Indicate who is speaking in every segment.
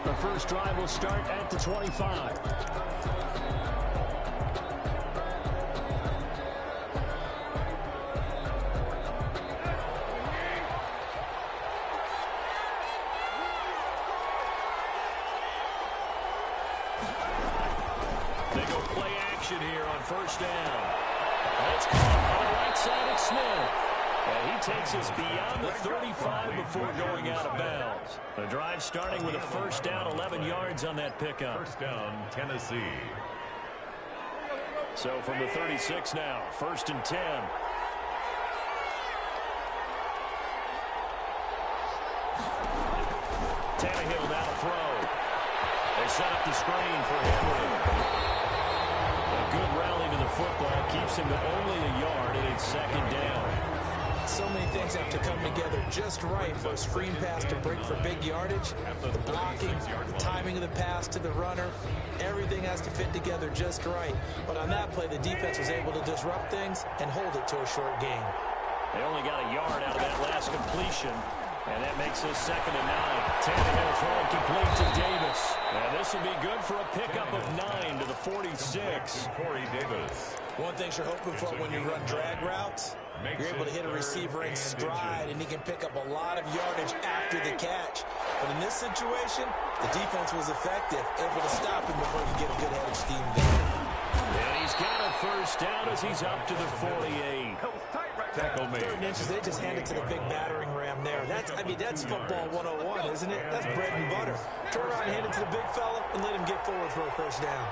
Speaker 1: The first drive will start at the 25.
Speaker 2: They go play action here on first down. That's caught on the right side of Smith. And he takes us beyond the 35 before going out of bounds. The drive starting with a first down, 11 yards on that pickup.
Speaker 3: First down, Tennessee.
Speaker 2: So from the 36 now, first and 10. Tannehill now to throw. They set up the screen for Henry. A good rally to the football keeps him to only a yard, and it's second down.
Speaker 4: So many things have to come together just right for a screen pass to break for big yardage. The blocking, the timing of the pass to the runner, everything has to fit together just right. But on that play, the defense was able to disrupt things and hold it to a short gain.
Speaker 2: They only got a yard out of that last completion, and that makes this second and 9. Tannehill throwing complete to Davis. And this will be good for a pickup of 9 to the 46.
Speaker 3: Corey Davis.
Speaker 4: One thing you're hoping for when you run drag routes, you're able to hit a receiver in stride, and he can pick up a lot of yardage after the catch. But in this situation, the defense was effective, able to stop him before he could get a good head of steam there.
Speaker 2: And he's got a first down as he's up to the 48.
Speaker 3: Tackle made.
Speaker 4: 3 inches, they just hand it to the big battering ram there. That's football 101, isn't it? That's bread and butter. Turn around and hand it to the big fella and let him get forward for a first down.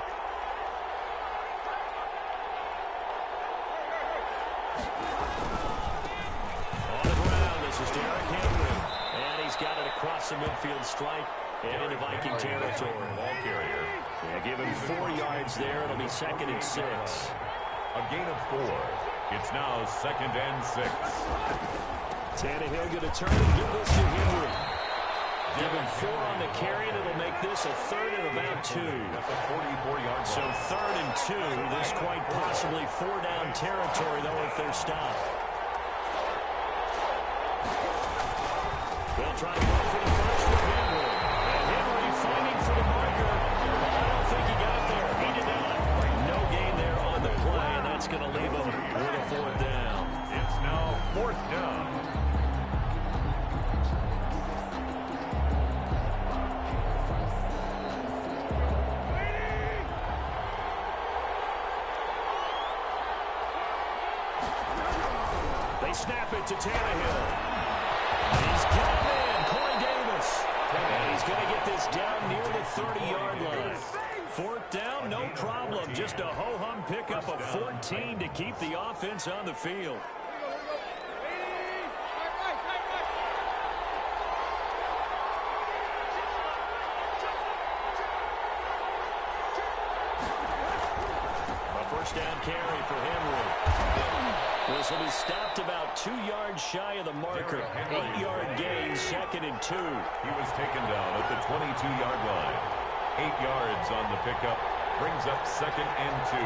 Speaker 2: Got it across the midfield stripe and into Viking territory.
Speaker 3: Ball carrier.
Speaker 2: Yeah, give him 4 yards there. It'll be second and 6.
Speaker 3: A gain of 4. It's now second and 6.
Speaker 2: Tannehill going to turn and give this to Henry. Give him 4 on the carry, and it'll make this a third and about 2.
Speaker 3: That's a 44-yard.
Speaker 2: So third and 2. This quite possibly 4-down territory, though, if they're stopped. They'll try to go for the first with Henry. And Henry fighting for the marker. I don't think he got there. He did not. No gain there on the play, and that's going to leave him with a 4th down.
Speaker 3: It's now 4th down.
Speaker 2: They snap it to Tannehill. He's got him in, Corey Davis. And he's going to get this down near the 30-yard line. 4th down, no problem. Just a ho-hum pickup of 14 to keep the offense on the field. A first down carry for Henry. This will be stopped about 2 yards shy of the marker. 8-yard gain, second and 2.
Speaker 3: He was taken down at the 22-yard line. 8 yards on the pickup. Brings up second and 2.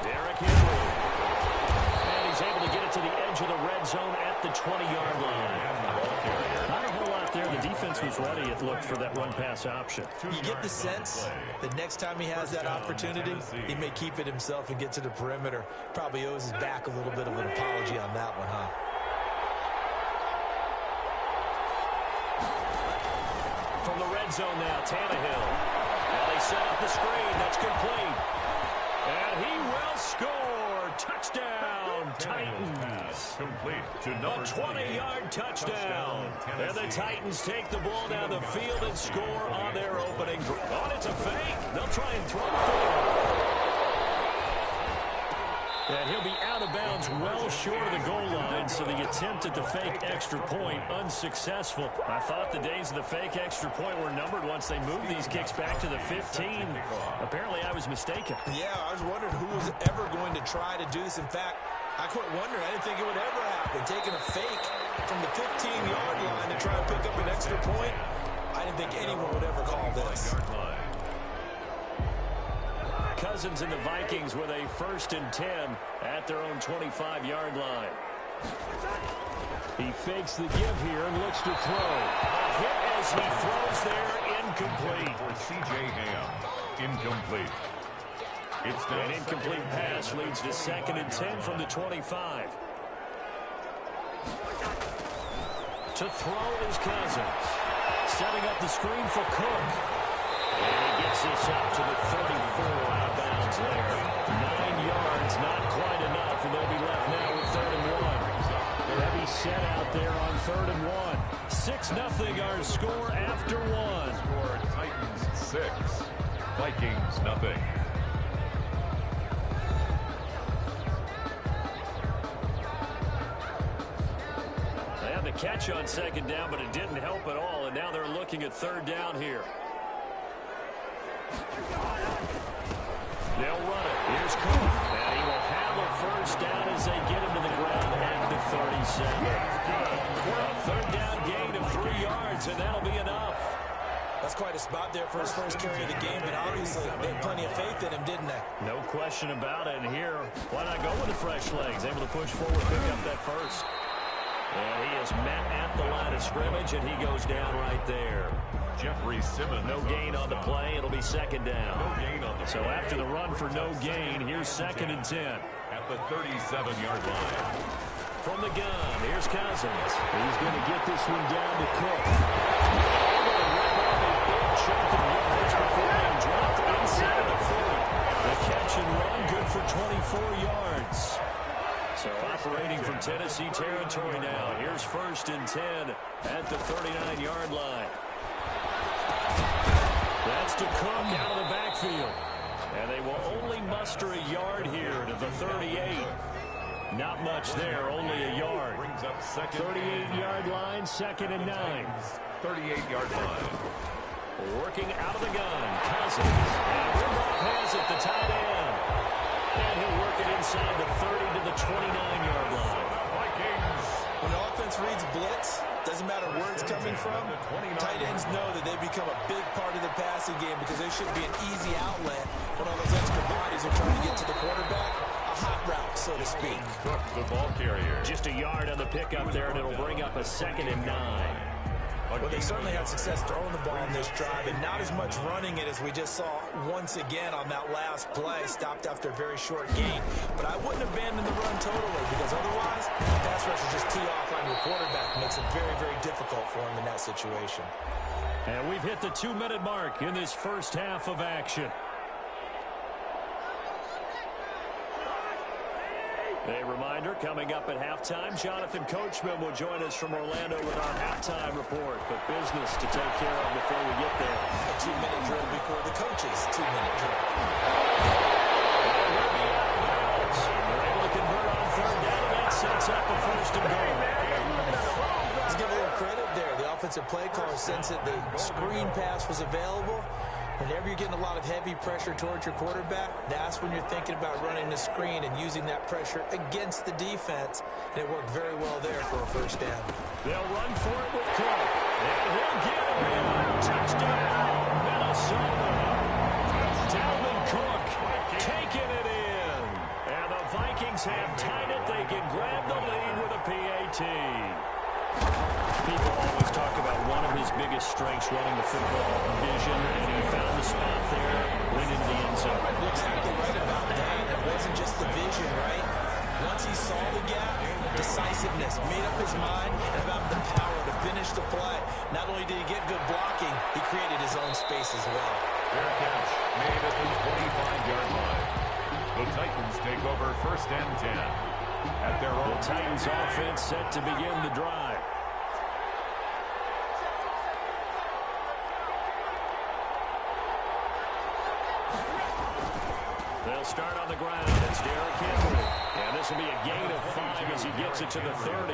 Speaker 2: Derrick Henry. And he's able to get it to the edge of the red zone at the 20-yard line. Not a whole lot there. The defense was ready, it looked, for that run-pass option.
Speaker 4: You get the sense that next time he has that opportunity, he may keep it himself and get to the perimeter. Probably owes his back a little bit of an apology on that one, huh?
Speaker 2: From the red zone now, Tannehill. Now they set up the screen. That's complete. And he will score. Touchdown, Titans.
Speaker 3: Complete to number
Speaker 2: 20. A 20-yard touchdown. And the Titans take the ball down the field and score on their opening drive. Oh, it's a fake. They'll try and throw it. And he'll be out of bounds well short of the goal line, so the attempt at the fake extra point unsuccessful. I thought the days of the fake extra point were numbered once they moved these kicks back to the 15. Apparently, I was mistaken.
Speaker 4: Yeah, I was wondering who was ever going to try to do this. In fact, I quit wondering. I didn't think it would ever happen. Taking a fake from the 15-yard line to try and pick up an extra point, I didn't think anyone would ever call this.
Speaker 2: Cousins and the Vikings with a 1st and 10 at their own 25-yard line. He fakes the give here and looks to throw. A hit as he throws there, incomplete.
Speaker 3: For C.J. Ham, incomplete. It's
Speaker 2: an incomplete pass leads to 2nd and 10 from the 25. To throw is Cousins. Setting up the screen for Cook. And he gets this up to the 34 out of bounds there. 9 yards, not quite enough, and they'll be left now with 3rd and 1. Heavy set out there on 3rd and 1. 6-0 our score after 1.
Speaker 3: Score Titans 6, Vikings nothing.
Speaker 2: They had the catch on 2nd down, but it didn't help at all, and now they're looking at 3rd down here. They'll run it. Here's Cook. And he will have a 1st down as they get him to the ground at the 37. A 3rd down gain of 3 yards, and that'll be enough.
Speaker 4: That's quite a spot there for his first carry of the game, but obviously they had plenty of faith in him, didn't they?
Speaker 2: No question about it. And here, why not go with the fresh legs? Able to push forward, pick up that 1st. And he is met at the line of scrimmage, and he goes down right there.
Speaker 3: Jeffrey Simmons.
Speaker 2: No gain on the play. It'll be 2nd down.
Speaker 3: No gain on the
Speaker 2: so
Speaker 3: play.
Speaker 2: After the run for no gain, here's 2nd and 10.
Speaker 3: At the 37-yard line.
Speaker 2: From the gun, here's Cousins. He's going to get this one down to Cook. Chunk of yards before being dropped inside of the 40. The catch and run good for 24 yards. So operating from Tennessee territory now. Here's 1st and 10 at the 39-yard line. That's to Cook out of the backfield. And they will only muster a yard here to the 38. Not much there, only a yard.
Speaker 3: Brings up
Speaker 2: 38-yard line, 2nd and 9.
Speaker 3: 38-yard line.
Speaker 2: Working out of the gun, Cousins. And Rudolph has it, the tight end. And he'll work it inside the 30 to the 29-yard line.
Speaker 3: Vikings.
Speaker 4: When the offense reads blitz, doesn't matter where it's coming from, tight ends know that they become a big part of the passing game because they should be an easy outlet when all those extra bodies are trying to get to the quarterback. A hot route, so to speak.
Speaker 3: Cook, the ball carrier.
Speaker 2: Just a yard on the pickup there, and it'll bring up a 2nd and 9.
Speaker 4: Well, they certainly had success throwing the ball in this drive, and not as much running it as we just saw once again on that last play. Stopped after a very short gain. But I wouldn't abandon the run totally, because otherwise, the pass rush is just tee off on your quarterback. Makes it very, very difficult for him in that situation.
Speaker 2: And we've hit the 2-minute mark in this first half of action. A reminder, coming up at halftime, Jonathan Coachman will join us from Orlando with our halftime report. But business to take care of before we get there.
Speaker 4: A 2-minute drill before the coach's 2-minute drill.
Speaker 2: They're able to convert on 3rd down, and that sets up a 1st and goal.
Speaker 4: Let's give a little credit there. The offensive play caller sensed that the screen pass was available. Whenever you're getting a lot of heavy pressure towards your quarterback, that's when you're thinking about running the screen and using that pressure against the defense. And it worked very well there for a 1st down.
Speaker 2: They'll run for it with Cook. And he'll get it in. Touchdown, Minnesota. Dalvin Cook taking it in. And the Vikings have tied it. They can grab the lead with a PAT. People always talk about one of his biggest strengths running the football, vision, and he found the spot there, went into the end zone.
Speaker 4: You're exactly right about that. It wasn't just the vision, right? Once he saw the gap, decisiveness, made up his mind, and about the power to finish the play. Not only did he get good blocking, he created his own space as well.
Speaker 3: Fair catch made at the 25-yard line. The Titans take over 1st and 10. At their own.
Speaker 2: The Titans offense set to begin the drive. They'll start on the ground. It's Derrick Henry. And this will be a gain of 5 as he gets it to the 30.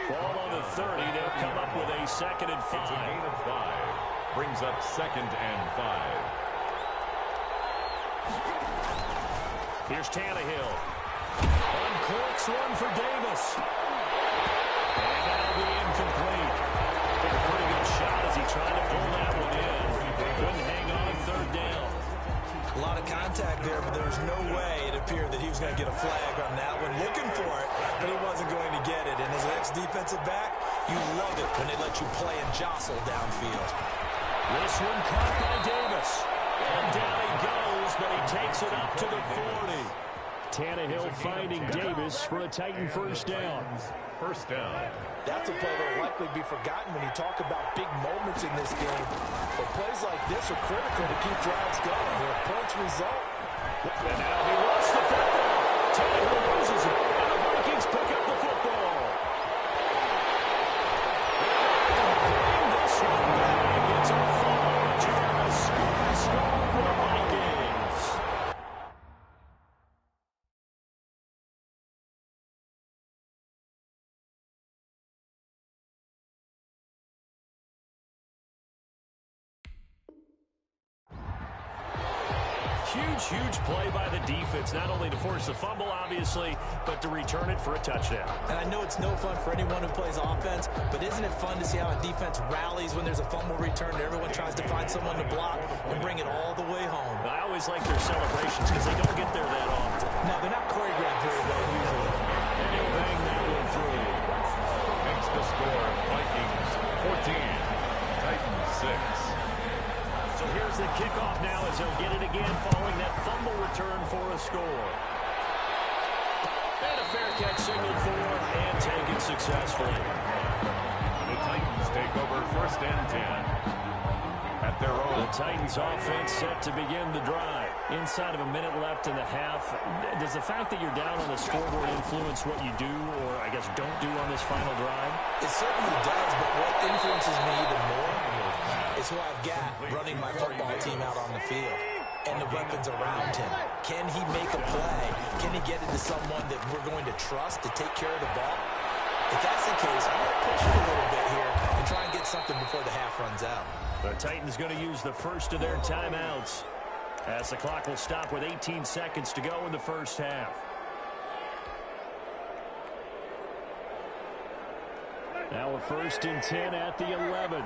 Speaker 2: Ball on the 30. They'll come up with a 2nd and 5.
Speaker 3: It's a gain of 5. Brings up 2nd and 5.
Speaker 2: Here's Tannehill. Uncorks one for Davis. And that'll be incomplete. Took a pretty good shot as he tried to pull that one in. Couldn't hang on 3rd down.
Speaker 4: A lot of contact there, but there was no way it appeared that he was going to get a flag on that one, looking for it, but he wasn't going to get it. And as an ex-defensive back, you love it when they let you play and jostle downfield.
Speaker 2: This one caught by Davis. And down he goes, but he takes it up to the 40. Tannehill finding Davis for a Titan first down.
Speaker 3: First down.
Speaker 4: That's a play that will likely be forgotten when you talk about big moments in this game. But plays like this are critical to keep drives going. Where points result.
Speaker 2: And now he wants the football. Tannehill loses it. And the Vikings pick up the football. Bring this one back. It's a fumble. Jarvis score for the Vikings. Huge play by the defense, not only to force the fumble, obviously, but to return it for a touchdown.
Speaker 4: And I know it's no fun for anyone who plays offense, but isn't it fun to see how a defense rallies when there's a fumble return and everyone tries to find someone to block and bring it all the way home?
Speaker 2: I always like their celebrations because they don't get there that often.
Speaker 4: No, they're not choreographed very well usually.
Speaker 2: And he'll bang that one through.
Speaker 3: Makes the score Vikings 14, Titans 6.
Speaker 2: So here's the kickoff now as he'll get it again following that fumble return for a score. And a fair catch signaled for and taken successfully.
Speaker 3: The Titans take over first and 10 at their own.
Speaker 2: The Titans offense set to begin the drive. Inside of a minute left in the half, does the fact that you're down on the scoreboard influence what you do or, I guess, don't do on this final drive?
Speaker 4: It certainly does, but what influences me even more is who I've got running my football team out on the field and the weapons around him. Can he make a play? Can he get into someone that we're going to trust to take care of the ball? If that's the case, I'm going to push it a little bit here and try and get something before the half runs out.
Speaker 2: The Titans going to use the first of their timeouts as the clock will stop with 18 seconds to go in the first half. Now a first and 10 at the 11.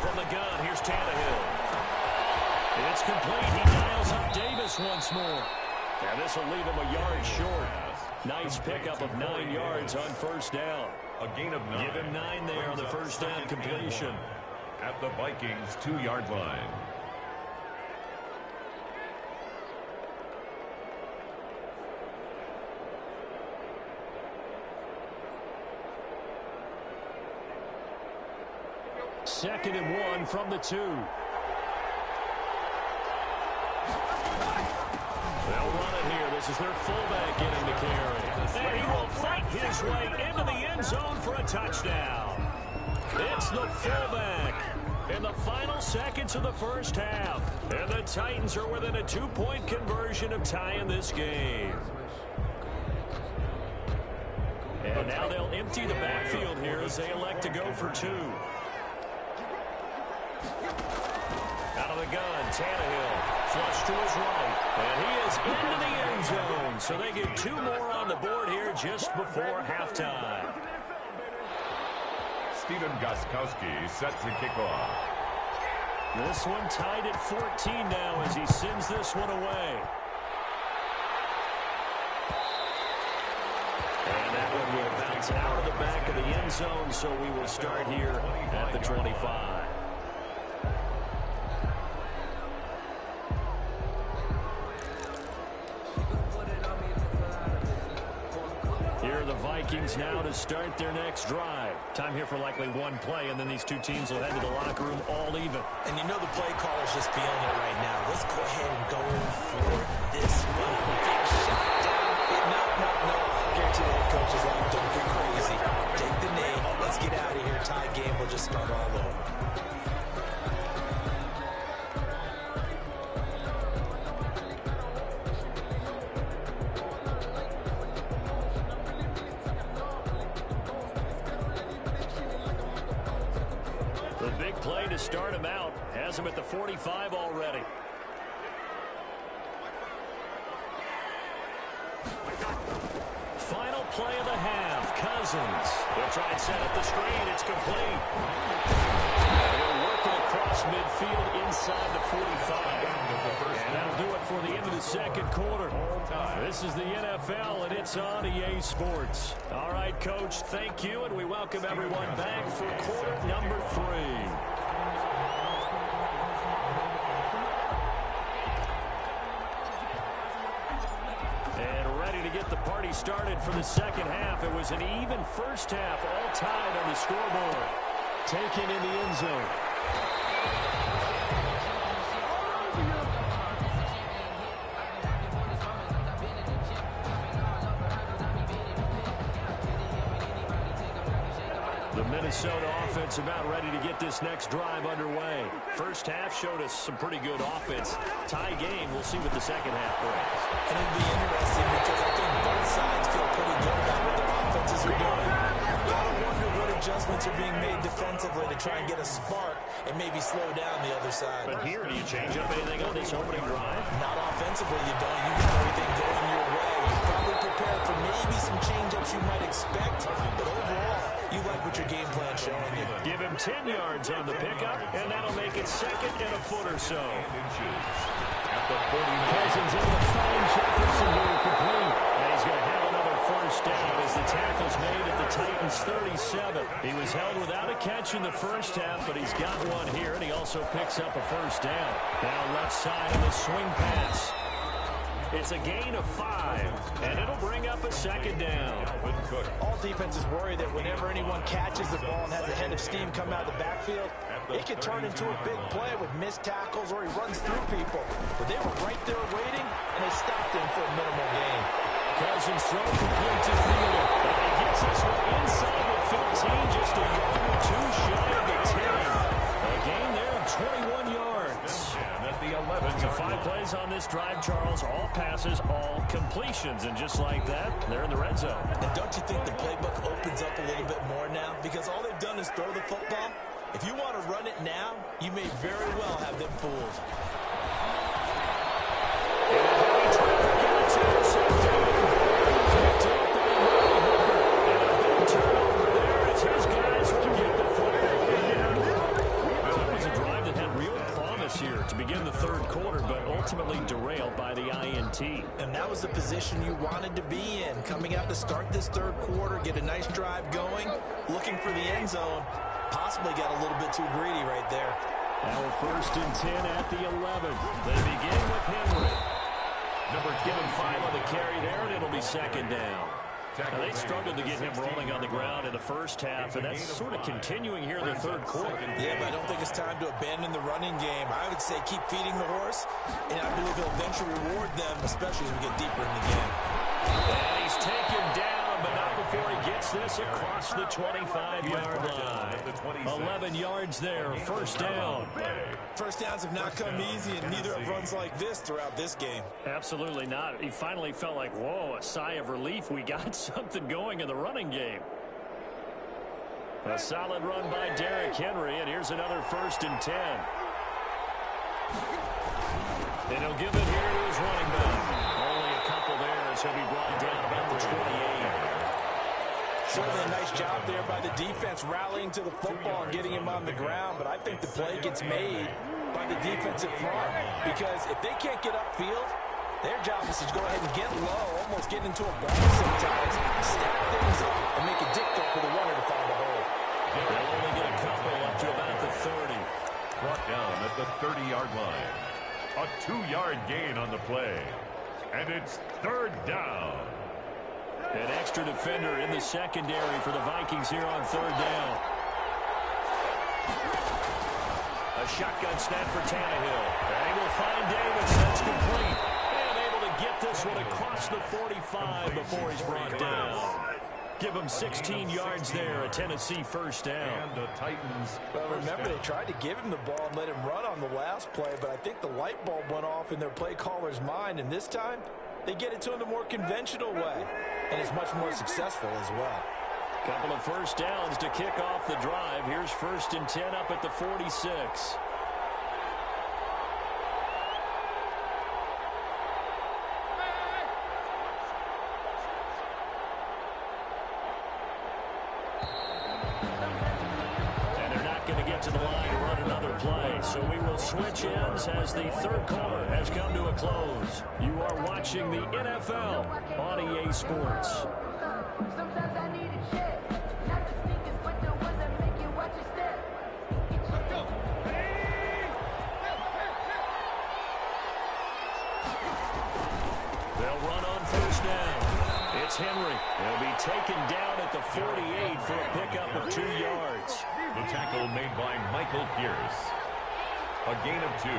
Speaker 2: From the gun, here's Tannehill. It's complete. He dials up Davis once more. And this will leave him a yard short. Nice pickup of 9 yards on first down.
Speaker 3: A gain of 9.
Speaker 2: Give him 9 there on the first down completion.
Speaker 3: At the Vikings' 2-yard line.
Speaker 2: Second and 1 from the 2. They'll run it here. This is their fullback getting the carry. And he will fight his way into the end zone for a touchdown. It's the fullback in the final seconds of the first half. And the Titans are within a 2-point conversion of tying this game. And now they'll empty the backfield here as they elect to go for 2. Out of the gun, Tannehill, flush to his right, and he is into the end zone. So they get 2 more on the board here just before halftime.
Speaker 3: Stephen Gostkowski set to kick off.
Speaker 2: This one tied at 14 now as he sends this one away. And that one will bounce out of the back of the end zone, so we will start here at the 25. Vikings now to start their next drive. Time here for likely one play, and then these two teams will head to the locker room all even.
Speaker 4: And you know the play caller's just feeling it right now. Let's go ahead and go for this one. Big shot down. No. Guarantee the head coach is like, don't get crazy. Take the knee. Let's get out of here. Tie game. We'll just start all over.
Speaker 2: Play to start him out. Has him at the 45 already. Final play of the half. Cousins. They'll try and set up the screen. It's complete. They'll work it across across midfield inside the 45. And that'll do it for the end of the second quarter. This is the NFL, and it's on EA Sports. All right, Coach, thank you, and we welcome everyone back for quarter number 3. To get the party started for the second half. It was an even first half, all tied on the scoreboard. Taken in the end zone. The Minnesota offense about ready to get this next drive underway. First half showed us some pretty good offense. Tie game, we'll see what the second half brings.
Speaker 4: And it'll be interesting because I think both sides feel pretty good about what their offenses are doing. You gotta wonder what adjustments are being made defensively to try and get a spark and maybe slow down the other side.
Speaker 2: But here, do you change up anything on this opening drive?
Speaker 4: Not offensively, you don't. You got everything going your way. You're probably prepared for maybe some change-ups you might expect, but overall, you like what your game plan's showing you.
Speaker 2: Give him 10 yards on the pickup, and that'll make it second and a foot or so. Cousins in the fine Jefferson will complete. And he's going to have another first down as the tackle's made at the Titans' 37. He was held without a catch in the first half, but he's got one here, and he also picks up a first down. Now left side of the swing pass. It's a gain of 5, and it'll bring up a second down.
Speaker 4: All defenses worry that whenever anyone catches the ball and has a head of steam come out of the backfield, it could turn into a big play with missed tackles or he runs through people. But they were right there waiting, and they stopped him for a minimal gain.
Speaker 2: Cousins throw complete to Fielder. And he gets this one inside the 15, just a yard or two shy of the 10. A gain there of 21 yards. So 5 plays on this drive, Charles. All passes, all completions. And just like that, they're in the red zone.
Speaker 4: And don't you think the playbook opens up a little bit more now? Because all they've done is throw the football. If you want to run it now, you may very well have them fooled.
Speaker 2: Here to begin the third quarter, but ultimately derailed by the INT.
Speaker 4: And that was the position you wanted to be in. Coming out to start this third quarter, get a nice drive going, looking for the end zone. Possibly got a little bit too greedy right there.
Speaker 2: Now first and 10 at the 11. They begin with Henry. Give him 5 on the carry there, and it'll be second down. Now, they struggled to get him rolling on the ground in the first half, and that's sort of continuing here in the third quarter.
Speaker 4: Yeah, but I don't think it's time to abandon the running game. I would say keep feeding the horse, and I believe he'll eventually reward them, especially as we get deeper in the game.
Speaker 2: And he's taken down, but not before he gets this across the 25-yard line. 11 yards there, first down.
Speaker 4: First downs have not come easy, and neither have runs like this throughout this game.
Speaker 2: Absolutely not. He finally felt like, whoa, a sigh of relief. We got something going in the running game. A solid run by Derrick Henry, and here's another first and 10. And he'll give it here to his running back. Only a couple there as he'll be brought down about the 28.
Speaker 4: Certainly a nice job there by the defense rallying to the football and getting him on the ground, but I think the play gets made by the defensive front because if they can't get upfield, their job is to go ahead and get low, almost get into a ball sometimes, stack things up, and make it difficult for the runner to find a hole.
Speaker 2: They'll only get a couple up to about the 30.
Speaker 3: Brought down at the 30-yard line. A 2-yard gain on the play. And it's third down.
Speaker 2: An extra defender in the secondary for the Vikings here on third down. A shotgun snap for Tannehill. And he will find Davis. That's complete. And able to get this one across the 45 before he's brought down. Give him 16 yards there, a Tennessee first down.
Speaker 3: And the Titans.
Speaker 4: Well, remember, they tried to give him the ball and let him run on the last play, but I think the light bulb went off in their play caller's mind, and this time they get it to him the more conventional way, and it's much more successful as well.
Speaker 2: Couple of first downs to kick off the drive. Here's first and 10 up at the 46. to get to the line to run another play. So we will switch ends as the third quarter has come to a close. You are watching the NFL on EA Sports.
Speaker 5: Sometimes I need a check, not the sneakers, but the ones that make you watch your step. Let's go.
Speaker 2: They'll run on first down. It's Henry. He'll be taken down at the 48 for a pickup of 2 yards.
Speaker 3: The tackle made by Michael Pierce. A gain of 2.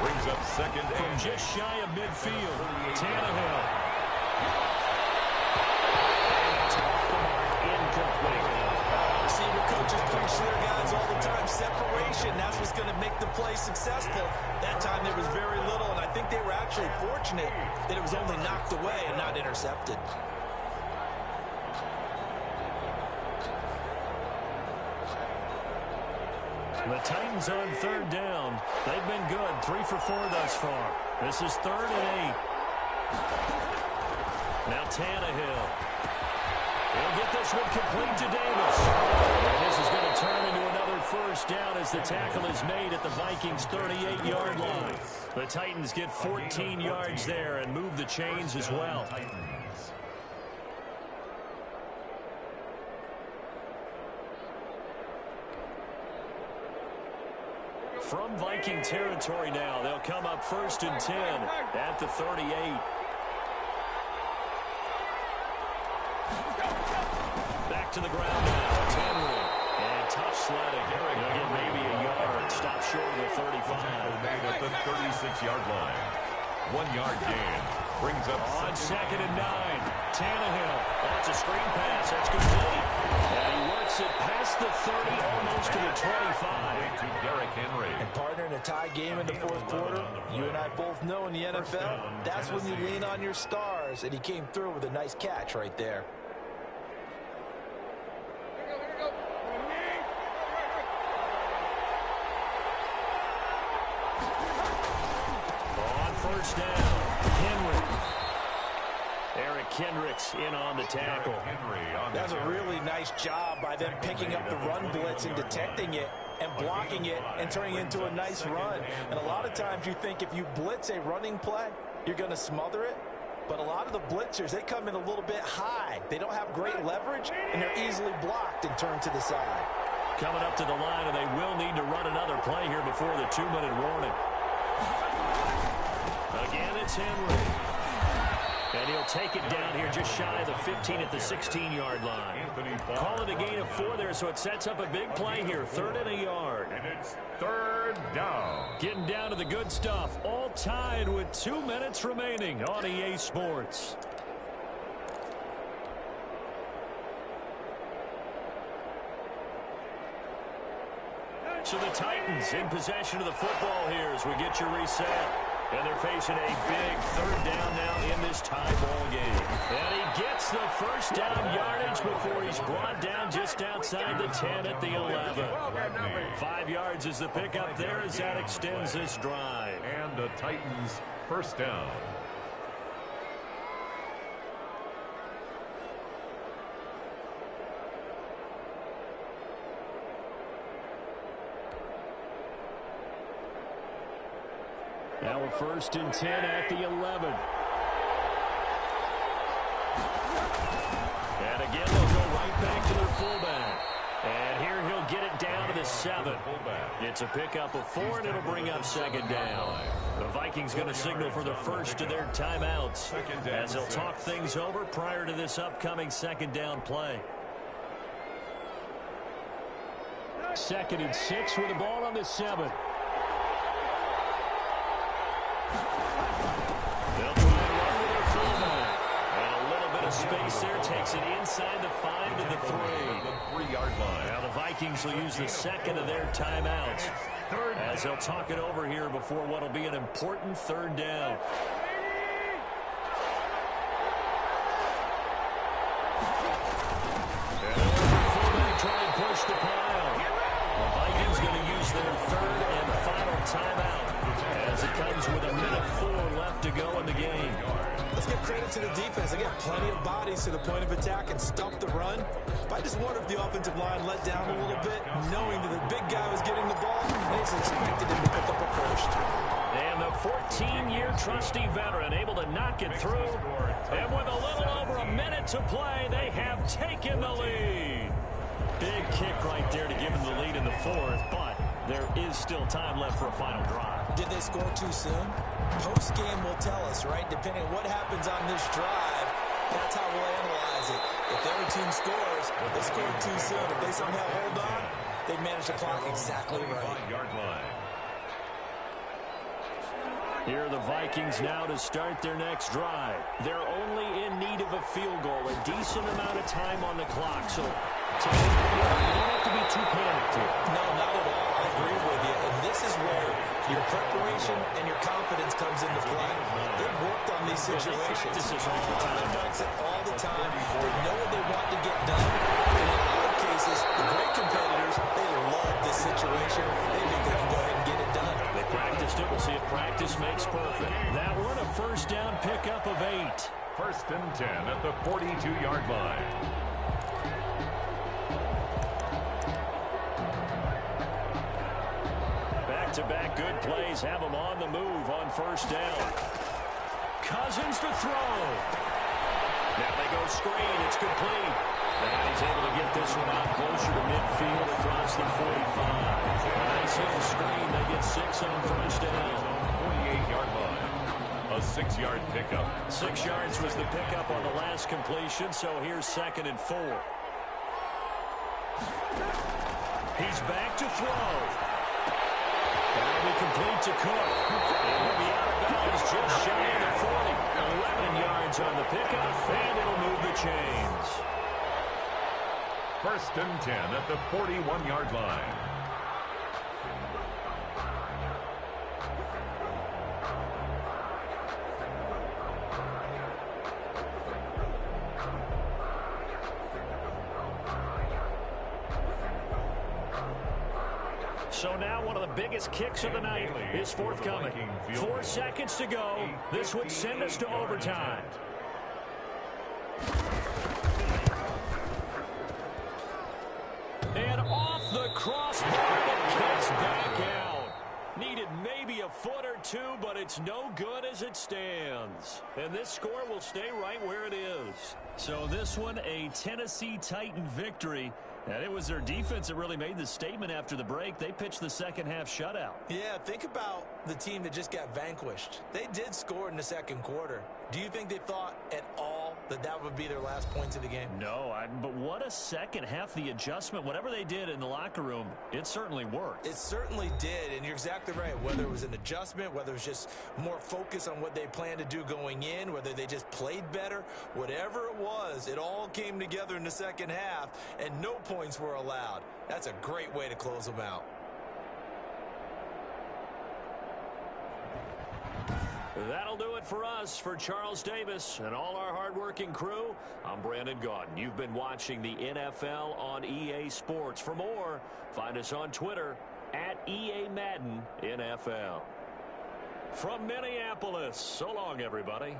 Speaker 3: Brings up second
Speaker 2: From
Speaker 3: and
Speaker 2: just shy of midfield, Tannehill. Incomplete.
Speaker 4: Receiver coaches preach to their guys all the time. Separation, that's what's going to make the play successful. That time there was very little, and I think they were actually fortunate that it was only knocked away and not intercepted.
Speaker 2: The Titans on third down. They've been good. 3 for 4 thus far. This is 3rd and 8. Now Tannehill. He'll get this one complete to Davis. And this is going to turn into another first down as the tackle is made at the Vikings' 38-yard line. The Titans get 14 yards there and move the chains as well. From Viking territory now, they'll come up 1st and 10 at the 38. Back to the ground now. It's Henry. And tough sledding. He'll get maybe a yard. Stop short of the 35.
Speaker 3: made at the 36-yard line. 1 yard gain. Brings up
Speaker 2: on 2nd and 9. Tannehill. That's a screen pass. That's complete. And he works it past the 30, almost to the 25.
Speaker 3: To Derrick Henry.
Speaker 4: And partner, in a tie game in the 4th quarter, you and I both know in the NFL, that's when you lean on your stars, and he came through with a nice catch right there.
Speaker 2: On first down, Henry. Eric Kendricks in on the tackle.
Speaker 4: That's a really nice job by them picking up the run blitz and detecting it and blocking it and turning it into a nice run. And a lot of times you think if you blitz a running play, you're going to smother it. But a lot of the blitzers, they come in a little bit high. They don't have great leverage, and they're easily blocked and turned to the side.
Speaker 2: Coming up to the line, and they will need to run another play here before the 2-minute warning. Again, it's Henry. And he'll take it down here just shy of the 15 at the 16-yard line. Call it a gain of 4 there, so it sets up a big play here. 3rd and a yard.
Speaker 3: And it's 3rd down.
Speaker 2: Getting down to the good stuff. All tied with 2 minutes remaining on EA Sports. So the Titans in possession of the football here as we get you reset. And they're facing a big 3rd down now in this tie ball game. And he gets the first down yardage before he's brought down just outside the 10 at the 11. 5 yards is the pickup there as that extends this drive.
Speaker 3: And the Titans first down.
Speaker 2: Now we're 1st and 10 at the 11. And again, they'll go right back to their fullback. And here he'll get it down to the 7. It's a pickup of 4, and it'll bring up 2nd down. The Vikings going to signal for the first of their timeouts as they'll talk things over prior to this upcoming 2nd down play. 2nd and 6 with the ball on the 7. They'll try and run with their fullback. And a little bit of space there takes it inside the 5 to the 3.
Speaker 3: The 3-yard line.
Speaker 2: Now the Vikings will use the 2nd of their timeouts as they'll talk it over here before what will be an important 3rd down. And the fullback try and push the pile. The Vikings going to use their 3rd and final timeout as it comes with a minute 4 left to go in the game.
Speaker 4: Let's give credit to the defense. They got plenty of bodies to the point of attack and stop the run. By I just wonder if the offensive line let down a little bit, knowing that the big guy was getting the ball, and they expected him to pick up a first.
Speaker 2: And the 14-year trusty veteran able to knock it through. And with a little over a minute to play, they have taken the lead. Big kick right there to give them the lead in the fourth, but there is still time left for a final drive.
Speaker 4: Did they score too soon? Post-game will tell us, right? Depending on what happens on this drive, that's how we'll analyze it. If the other team scores, they scored too soon. If they somehow hold on, they manage the clock exactly right.
Speaker 3: Yard line.
Speaker 2: Here are the Vikings now to start their next drive. They're only in need of a field goal, a decent amount of time on the clock. So, you don't have to be too panicked here.
Speaker 4: No, not at all. I agree with you. And this is where your preparation and your confidence comes into play. They've worked on these situations.
Speaker 2: This is all the time.
Speaker 4: All the time. They know what they want to get done. And in a lot of cases, the great competitors, they love this situation. They think they can go ahead and get it done.
Speaker 2: They practiced it. We'll see if practice makes perfect. That one, a first down pickup of 8.
Speaker 3: First and 10 at the 42-yard line.
Speaker 2: Back-to-back good plays have them on the move on first down. Cousins to throw. Now they go screen. It's complete. And he's able to get this one out closer to midfield across the 45. A nice little screen. They get 6 on first down.
Speaker 3: 48-yard line. A 6-yard pickup.
Speaker 2: 6 yards was the pickup on the last completion, so here's 2nd and 4. He's back to throw. That'll be complete to Cook. And he'll be out of bounds just shy of the 40. 11 yards on the pickup, and it'll move the chains.
Speaker 3: First and 10 at the 41-yard line.
Speaker 2: So now one of the biggest kicks of the night is forthcoming. 4 seconds to go. This would send us to overtime. And off the crossbar, it kicks back out. Needed maybe a foot or two, but it's no good as it stands. And this score will stay right where it is. So this one, a Tennessee Titan victory. And it was their defense that really made the statement after the break. They pitched the second half shutout.
Speaker 4: Yeah, think about the team that just got vanquished. They did score in the second quarter. Do you think they thought at all that that would be their last points of the game?
Speaker 2: No, but what a second half. The adjustment, whatever they did in the locker room, it certainly worked.
Speaker 4: It certainly did, and you're exactly right. Whether it was an adjustment, whether it was just more focus on what they planned to do going in, whether they just played better, whatever it was, it all came together in the second half, and no points were allowed. That's a great way to close them out.
Speaker 2: That'll do it for us. For Charles Davis and all our hardworking crew, I'm Brandon Gaudin. You've been watching the NFL on EA Sports. For more, find us on Twitter at EA Madden NFL. From Minneapolis, so long, everybody.